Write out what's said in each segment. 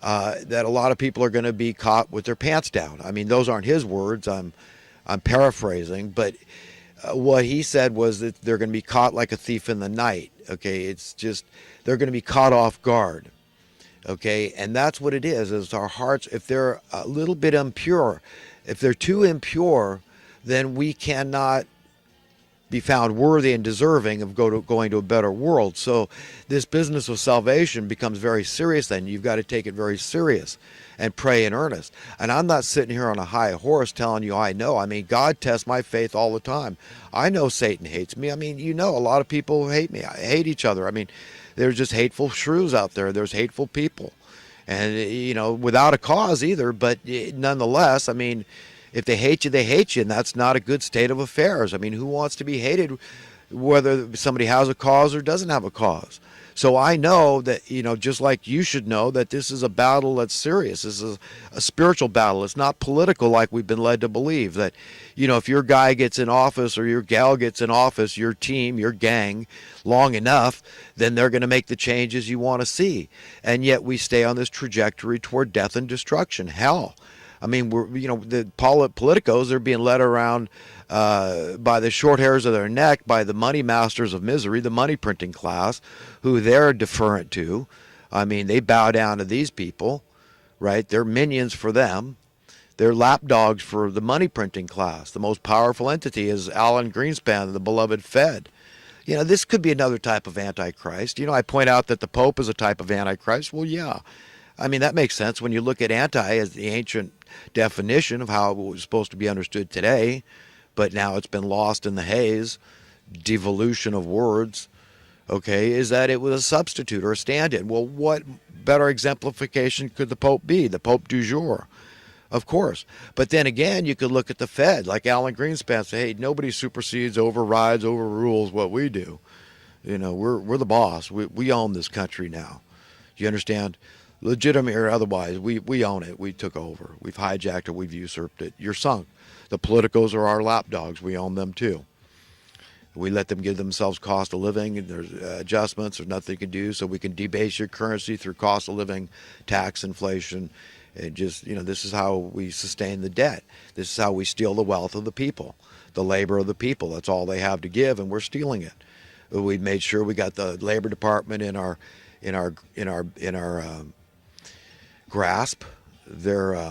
that a lot of people are going to be caught with their pants down. I mean, those aren't his words. I'm paraphrasing, but what he said was that they're going to be caught like a thief in the night. Okay, it's just they're going to be caught off guard. Okay, and that's what it is our hearts. If they're a little bit impure, if they're too impure, then we cannot be found worthy and deserving of going to a better world. So this business of salvation becomes very serious then. You've got to take it very serious and pray in earnest. And I'm not sitting here on a high horse telling you I know. I mean, God tests my faith all the time. I know Satan hates me. I mean, a lot of people hate me. I hate each other. I mean, there's just hateful shrews out there. There's hateful people. And, without a cause either. But nonetheless, I mean, if they hate you, and that's not a good state of affairs. I mean, who wants to be hated, whether somebody has a cause or doesn't have a cause? So I know that, just like you should know, that this is a battle that's serious. This is a spiritual battle. It's not political like we've been led to believe. That, if your guy gets in office or your gal gets in office, your team, your gang, long enough, then they're going to make the changes you want to see. And yet we stay on this trajectory toward death and destruction, hell. I mean, the politicos are being led around by the short hairs of their neck, by the money masters of misery, the money printing class, who they're deferent to. I mean, they bow down to these people, right? They're minions for them. They're lapdogs for the money printing class. The most powerful entity is Alan Greenspan, the beloved Fed. This could be another type of Antichrist. I point out that the Pope is a type of Antichrist. Well, yeah. I mean, that makes sense when you look at anti as the ancient definition of how it was supposed to be understood today, but now it's been lost in the haze, devolution of words, okay, is that it was a substitute or a stand-in. Well, what better exemplification could the Pope be? The Pope du jour, of course. But then again, you could look at the Fed, like Alan Greenspan, say, hey, nobody supersedes, overrides, overrules what we do. We're the boss. We own this country now. You understand? Legitimate or otherwise, we own it. We took over. We've hijacked it. We've usurped it. You're sunk. The politicos are our lapdogs. We own them too. We let them give themselves cost of living. And there's adjustments. There's nothing you can do. So we can debase your currency through cost of living, tax, inflation. And just, this is how we sustain the debt. This is how we steal the wealth of the people, the labor of the people. That's all they have to give, and we're stealing it. We made sure we got the Labor Department in our grasp. They're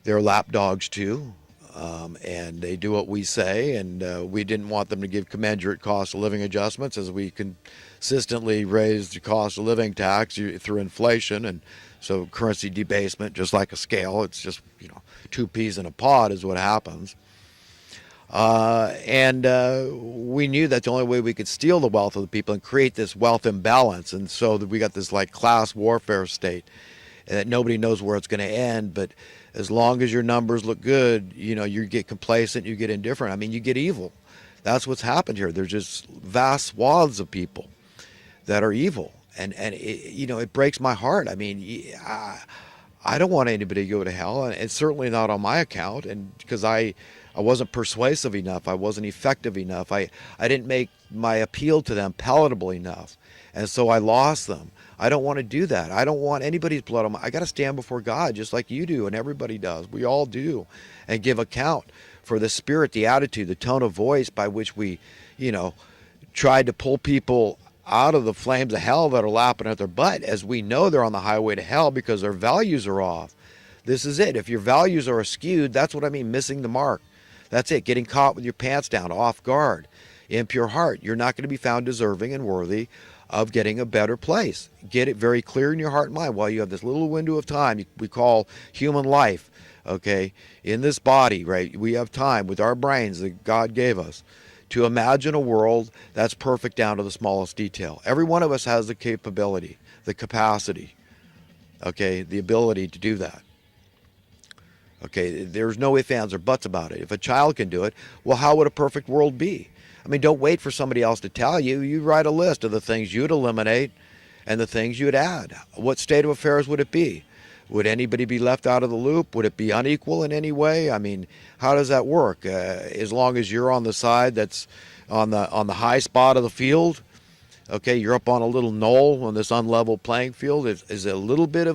lapdogs too, and they do what we say. And we didn't want them to give commensurate cost of living adjustments, as we consistently raise the cost of living tax through inflation, and so currency debasement, just like a scale. It's just two peas in a pod is what happens. And we knew that the only way we could steal the wealth of the people and create this wealth imbalance, and so that we got this like class warfare state, and that nobody knows where it's going to end. But as long as your numbers look good, you get complacent, you get indifferent. I mean, you get evil. That's what's happened here. There's just vast swaths of people that are evil, and it breaks my heart. I mean, I don't want anybody to go to hell, and it's certainly not on my account, and because I wasn't persuasive enough. I wasn't effective enough. I didn't make my appeal to them palatable enough. And so I lost them. I don't want to do that. I don't want anybody's blood on my... I got to stand before God just like you do, and everybody does. We all do. And give account for the spirit, the attitude, the tone of voice by which we, tried to pull people out of the flames of hell that are lapping at their butt, as we know they're on the highway to hell because their values are off. This is it. If your values are askewed, that's what I mean, missing the mark. That's it, getting caught with your pants down, off guard, impure heart. You're not going to be found deserving and worthy of getting a better place. Get it very clear in your heart and mind while you have this little window of time we call human life, okay, in this body, right? We have time with our brains that God gave us to imagine a world that's perfect down to the smallest detail. Every one of us has the capability, the capacity, okay, the ability to do that. Okay, there's no ifs, ands, or buts about it. If a child can do it, well, how would a perfect world be? I mean, don't wait for somebody else to tell you. You write a list of the things you'd eliminate and the things you'd add. What state of affairs would it be? Would anybody be left out of the loop? Would it be unequal in any way? I mean, how does that work? As long as you're on the side that's on the high spot of the field, Okay, you're up on a little knoll on this unlevel playing field. Is a little bit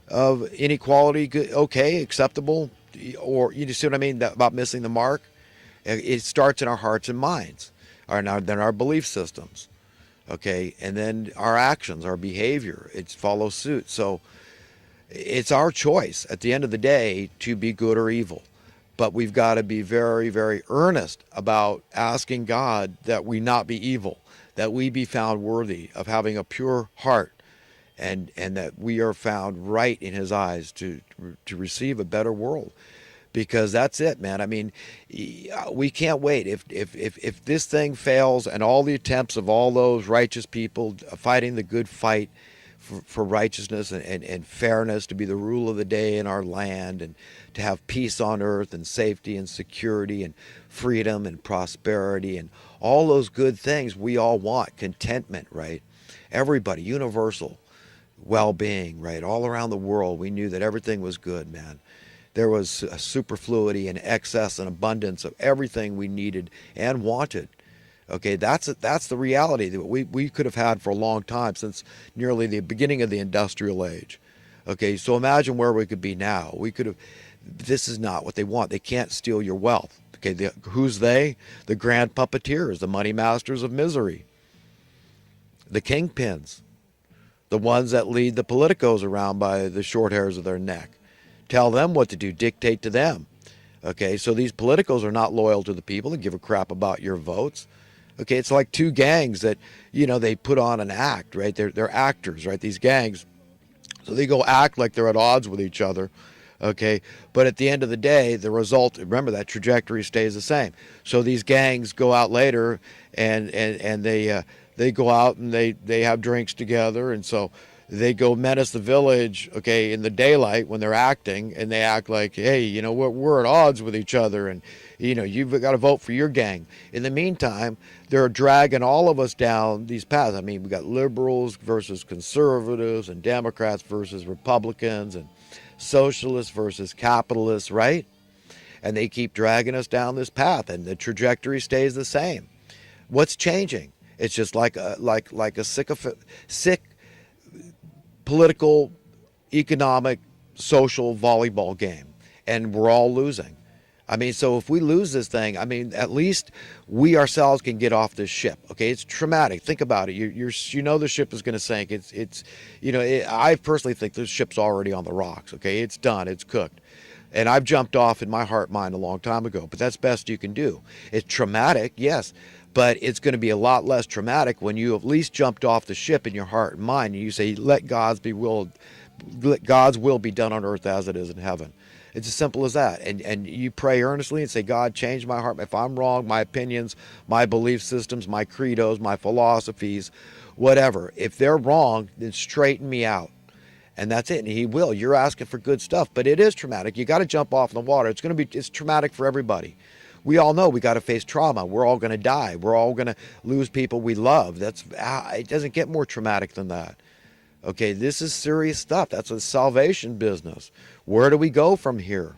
of inequality good, okay, acceptable? Or you see what I mean about missing the mark? It starts in our hearts and minds, then our belief systems, okay, and then our actions, our behavior. It follows suit. So it's our choice at the end of the day to be good or evil. But we've got to be very, very earnest about asking God that we not be evil, that we be found worthy of having a pure heart, and that we are found right in his eyes to receive a better world. Because that's it, man. I mean, we can't wait. If this thing fails, and all the attempts of all those righteous people fighting the good fight for righteousness and fairness to be the rule of the day in our land, and to have peace on earth and safety and security and freedom and prosperity and all those good things we all want, contentment, right? Everybody, universal well-being, right? All around the world, we knew that everything was good, man. There was a superfluity and excess and abundance of everything we needed and wanted. Okay, that's the reality that we could have had for a long time, since nearly the beginning of the industrial age. Okay, so imagine where we could be now. We could have. This is not what they want. They can't steal your wealth. Okay, who's they? The grand puppeteers, the money masters of misery, the kingpins, the ones that lead the politicos around by the short hairs of their neck. Tell them what to do, dictate to them. Okay, so these politicos are not loyal to the people and give a crap about your votes. Okay, it's like two gangs that, they put on an act, right? They're actors, right? These gangs. So they go act like they're at odds with each other. Okay, but at the end of the day, the result, remember, that trajectory stays the same. So these gangs go out later and they go out and they have drinks together, and so they go menace the village, okay, in the daylight when they're acting, and they act like, hey, we're at odds with each other, and you've got to vote for your gang. In the meantime, they're dragging all of us down these paths. I mean, we got liberals versus conservatives, and Democrats versus Republicans, and socialists versus capitalists, right? And they keep dragging us down this path, and the trajectory stays the same. What's changing? It's just like a sick political, economic, social volleyball game, and we're all losing. I mean, so if we lose this thing, I mean, at least we ourselves can get off this ship. Okay, it's traumatic. Think about it. The ship is going to sink. I personally think this ship's already on the rocks. Okay, it's done. It's cooked. And I've jumped off in my heart mind a long time ago, but that's best you can do. It's traumatic, yes, but it's going to be a lot less traumatic when you at least jumped off the ship in your heart and mind, and you say, let God's will be done on earth as it is in heaven. It's as simple as that. And you pray earnestly and say, God, change my heart. If I'm wrong, my opinions, my belief systems, my credos, my philosophies, whatever. If they're wrong, then straighten me out. And that's it. And he will. You're asking for good stuff, but it is traumatic. You got to jump off in the water. It's traumatic for everybody. We all know we got to face trauma. We're all going to die. We're all going to lose people we love. It doesn't get more traumatic than that. Okay, this is serious stuff. That's a salvation business. Where do we go from here?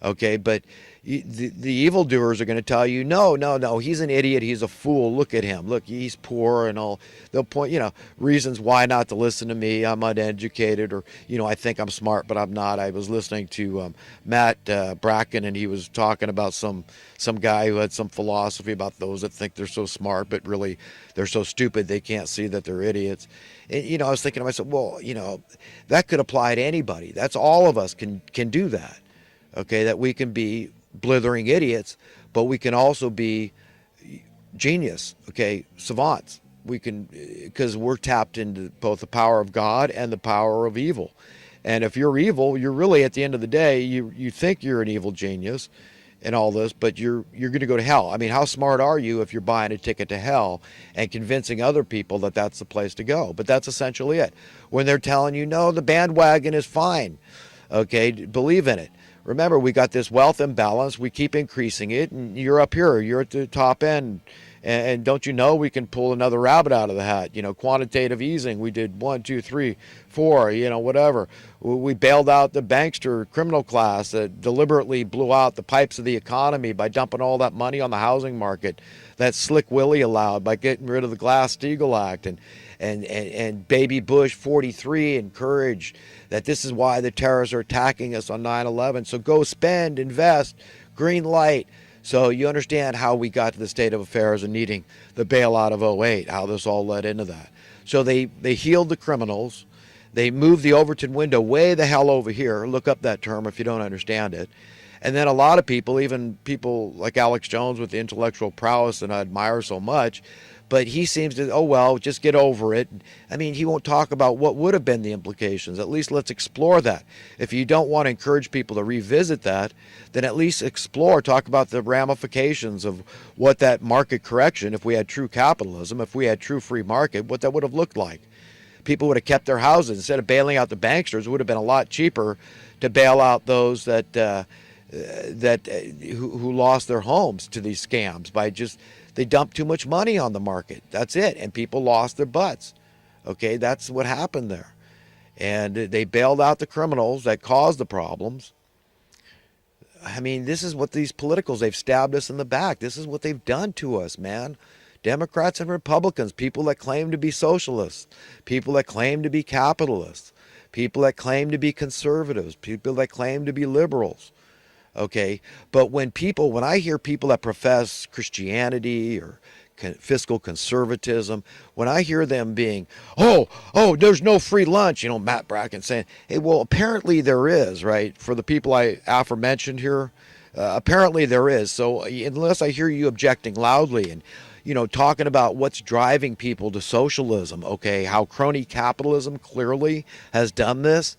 Okay, but the evildoers are going to tell you, no, he's an idiot, he's a fool, look at him, look, he's poor, and all. They'll point, reasons why not to listen to me. I'm uneducated, or, I think I'm smart, but I'm not. I was listening to Matt Bracken, and he was talking about some guy who had some philosophy about those that think they're so smart, but really they're so stupid they can't see that they're idiots. And, I was thinking to myself, well, that could apply to anybody. That's all of us can do that. Okay, that we can be blithering idiots, but we can also be genius, okay, savants. We can, because we're tapped into both the power of God and the power of evil. And if you're evil, you're really, at the end of the day, you think you're an evil genius and all this, but you're going to go to hell. I mean, how smart are you if you're buying a ticket to hell and convincing other people that that's the place to go? But that's essentially it. When they're telling you, no, the bandwagon is fine, okay, believe in it. Remember, we got this wealth imbalance. We keep increasing it, and you're up here. You're at the top end, And don't you know we can pull another rabbit out of the hat? Quantitative easing. We did 1, 2, 3, 4. Whatever. We bailed out the bankster criminal class that deliberately blew out the pipes of the economy by dumping all that money on the housing market. That Slick Willie allowed by getting rid of the Glass-Steagall Act, and Baby Bush 43 encouraged that this is why the terrorists are attacking us on 9/11. So go spend, invest, green light. So you understand how we got to the state of affairs and needing the bailout of '08, how this all led into that. So they healed the criminals. They moved the Overton window way the hell over here. Look up that term if you don't understand it. And then a lot of people, even people like Alex Jones with the intellectual prowess that I admire so much, but he seems to, oh, well, just get over it. I mean, he won't talk about what would have been the implications. At least let's explore that. If you don't want to encourage people to revisit that, then at least explore, talk about the ramifications of what that market correction, if we had true capitalism, if we had true free market, what that would have looked like. People would have kept their houses. Instead of bailing out the banksters, it would have been a lot cheaper to bail out those who lost their homes to these scams by just, they dumped too much money on the market. That's it. And people lost their butts. Okay, that's what happened there. And they bailed out the criminals that caused the problems. I mean, this is what these politicals, they've stabbed us in the back. This is what they've done to us, man. Democrats and Republicans, people that claim to be socialists, people that claim to be capitalists, people that claim to be conservatives, people that claim to be liberals. Okay, but when I hear people that profess Christianity or fiscal conservatism, when I hear them being, oh, there's no free lunch, Matt Bracken saying, hey, well, apparently there is, right? For the people I aforementioned here, apparently there is. So unless I hear you objecting loudly and, talking about what's driving people to socialism, okay, how crony capitalism clearly has done this.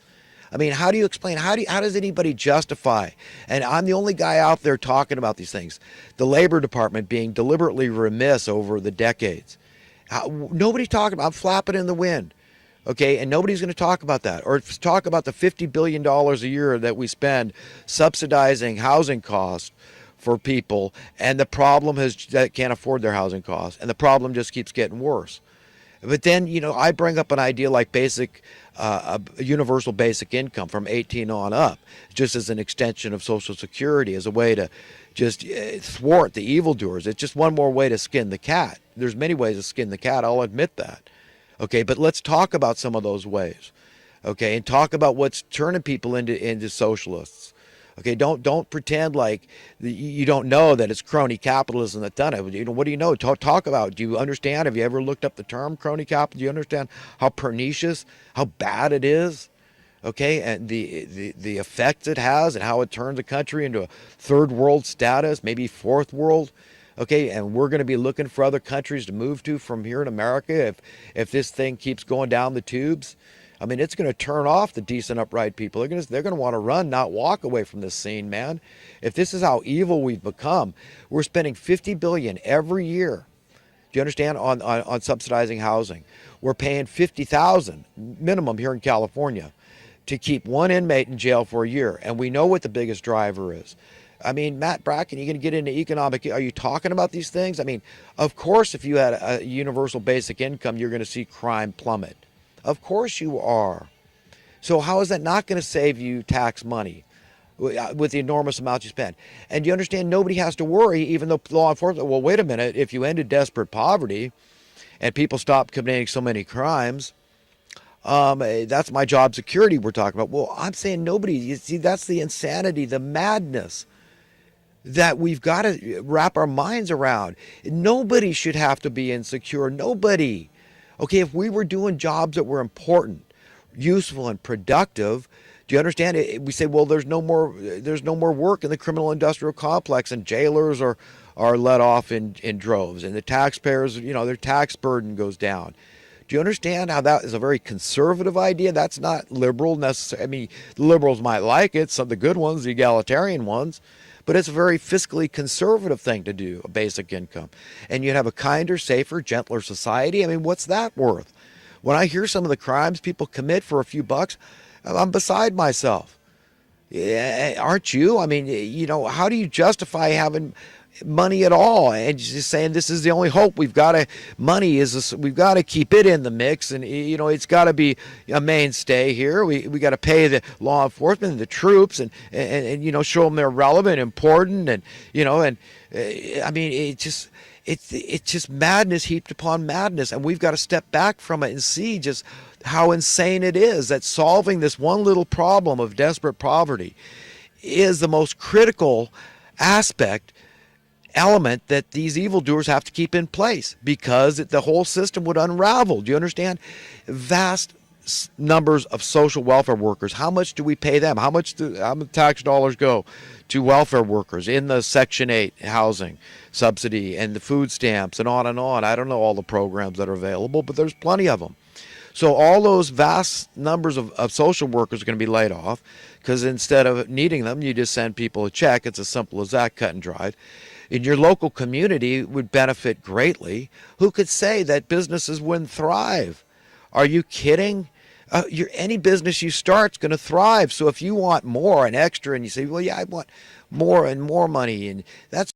I mean, how do you explain? How does anybody justify? And I'm the only guy out there talking about these things. The Labor Department being deliberately remiss over the decades. Nobody's talking about. I'm flapping in the wind, okay? And nobody's going to talk about that or talk about the $50 billion a year that we spend subsidizing housing costs for people, and the problem that can't afford their housing costs, and the problem just keeps getting worse. But then, I bring up an idea like universal basic income from 18 on up, just as an extension of Social Security, as a way to just thwart the evildoers. It's just one more way to skin the cat. There's many ways to skin the cat, I'll admit that. Okay, but let's talk about some of those ways. Okay, and talk about what's turning people into socialists. Okay, don't pretend like you don't know that it's crony capitalism that done it. What do you know? Talk about. Do you understand? Have you ever looked up the term crony capital? Do you understand how pernicious, how bad it is? Okay, and the effects it has and how it turns a country into a third world status, maybe fourth world. Okay, and we're going to be looking for other countries to move to from here in America if this thing keeps going down the tubes. I mean, it's going to turn off the decent, upright people. They're going to want to run, not walk away from this scene, man. If this is how evil we've become, we're spending $50 billion every year. Do you understand? On subsidizing housing, we're paying $50,000 minimum here in California to keep one inmate in jail for a year, and we know what the biggest driver is. I mean, Matt Bracken, you're going to get into economic. Are you talking about these things? I mean, of course, if you had a universal basic income, you're going to see crime plummet. Of course you are. So how is that not going to save you tax money with the enormous amount you spend? And you understand nobody has to worry, even though law enforcement, well, wait a minute, if you ended desperate poverty and people stopped committing so many crimes, that's my job security we're talking about. Well, I'm saying nobody, you see, that's the insanity, the madness that we've got to wrap our minds around. Nobody should have to be insecure. Nobody. Okay, if we were doing jobs that were important, useful, and productive, do you understand? We say, well, there's no more work in the criminal industrial complex, and jailers are let off in droves, and the taxpayers, their tax burden goes down. Do you understand how that is a very conservative idea? That's not liberal necessarily. I mean, the liberals might like it, some of the good ones, the egalitarian ones, but it's a very fiscally conservative thing to do, a basic income. And you'd have a kinder, safer, gentler society. I mean, what's that worth? When I hear some of the crimes people commit for a few bucks, I'm beside myself. Aren't you? I mean, how do you justify having money at all, and just saying this is the only hope. We've got to we've got to keep it in the mix, and it's got to be a mainstay here. We got to pay the law enforcement and the troops, and show them they're relevant, important, and I mean it's just madness heaped upon madness, and we've got to step back from it and see just how insane it is that solving this one little problem of desperate poverty is the most critical element that these evildoers have to keep in place, because the whole system would unravel. Do you understand? Vast numbers of social welfare workers. How much do we pay them? How the tax dollars go to welfare workers in the Section 8 housing subsidy and the food stamps and on and on? I don't know all the programs that are available, but there's plenty of them. So all those vast numbers of social workers are going to be laid off, because instead of needing them, you just send people a check. It's as simple as that, cut and dried. In your local community would benefit greatly. Who could say that businesses wouldn't thrive? Are you kidding? Any business you start's going to thrive. So if you want more and extra, and you say, well, yeah, I want more and more money, and that's